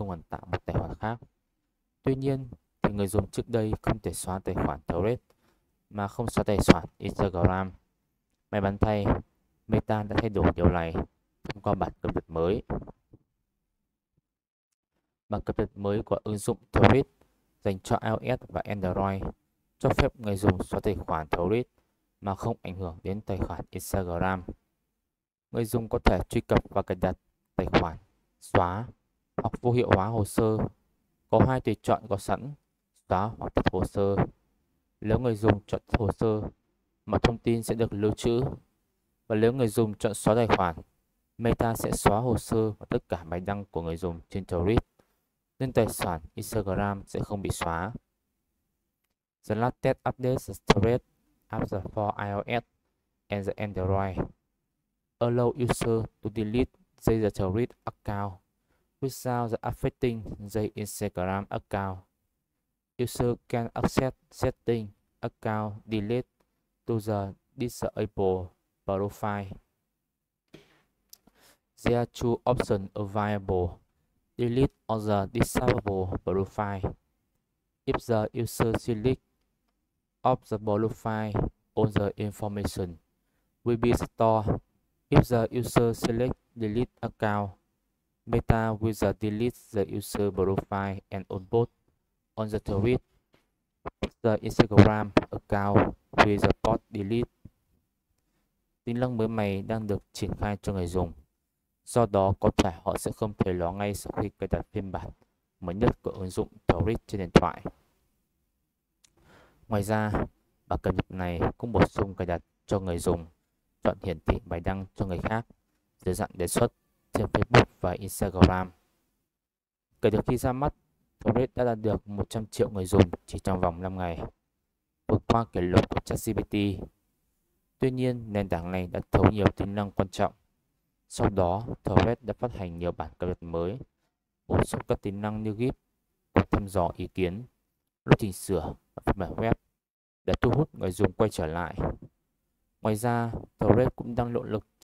không cần tạo một tài khoản khác. Tuy nhiên, thì người dùng trước đây không thể xóa tài khoản Threads mà không xóa tài khoản Instagram. May mắn thay, Meta đã thay đổi điều này thông qua bản cập nhật mới. Bản cập nhật mới của ứng dụng Threads dành cho iOS và Android cho phép người dùng xóa tài khoản Threads mà không ảnh hưởng đến tài khoản Instagram. Người dùng có thể truy cập và cài đặt tài khoản, xóa hoặc vô hiệu hóa hồ sơ. Có hai tùy chọn có sẵn: xóa hoặc tắt hồ sơ. Nếu người dùng chọn tắt hồ sơ, mọi thông tin sẽ được lưu trữ. Và nếu người dùng chọn xóa tài khoản, Meta sẽ xóa hồ sơ và tất cả bài đăng của người dùng trên Threads, nên tài khoản Instagram sẽ không bị xóa. The latest updates the Threads apps for iOS and the Android allow users to delete their Threads account without affecting their Instagram account. User can access setting account delete to the disabled profile. There are two options available: delete on the disabled profile. If the user selects off the profile, all the information will be stored. If the user selects delete account, Meta will delete the user profile and upload on the Threads. The Instagram account will report delete. Tính năng mới này đang được triển khai cho người dùng. Do đó, có thể họ sẽ không thấy nó ngay sau khi cài đặt phiên bản mới nhất của ứng dụng Threads trên điện thoại. Ngoài ra, bản cập nhật này cũng bổ sung cài đặt cho người dùng chọn hiển thị bài đăng cho người khác dưới dạng đề xuất trên Facebook và Instagram. Kể từ khi ra mắt, Threads đã đạt được 100 triệu người dùng chỉ trong vòng 5 ngày, vượt qua kỷ lục của ChatGPT. Tuy nhiên, nền tảng này đã thiếu nhiều tính năng quan trọng. Sau đó, Threads đã phát hành nhiều bản cập nhật mới, bổ sung các tính năng như GIF, cuộc thăm dò ý kiến, lốt chỉnh sửa và phiên bản web để thu hút người dùng quay trở lại. Ngoài ra, Threads cũng đang nỗ lực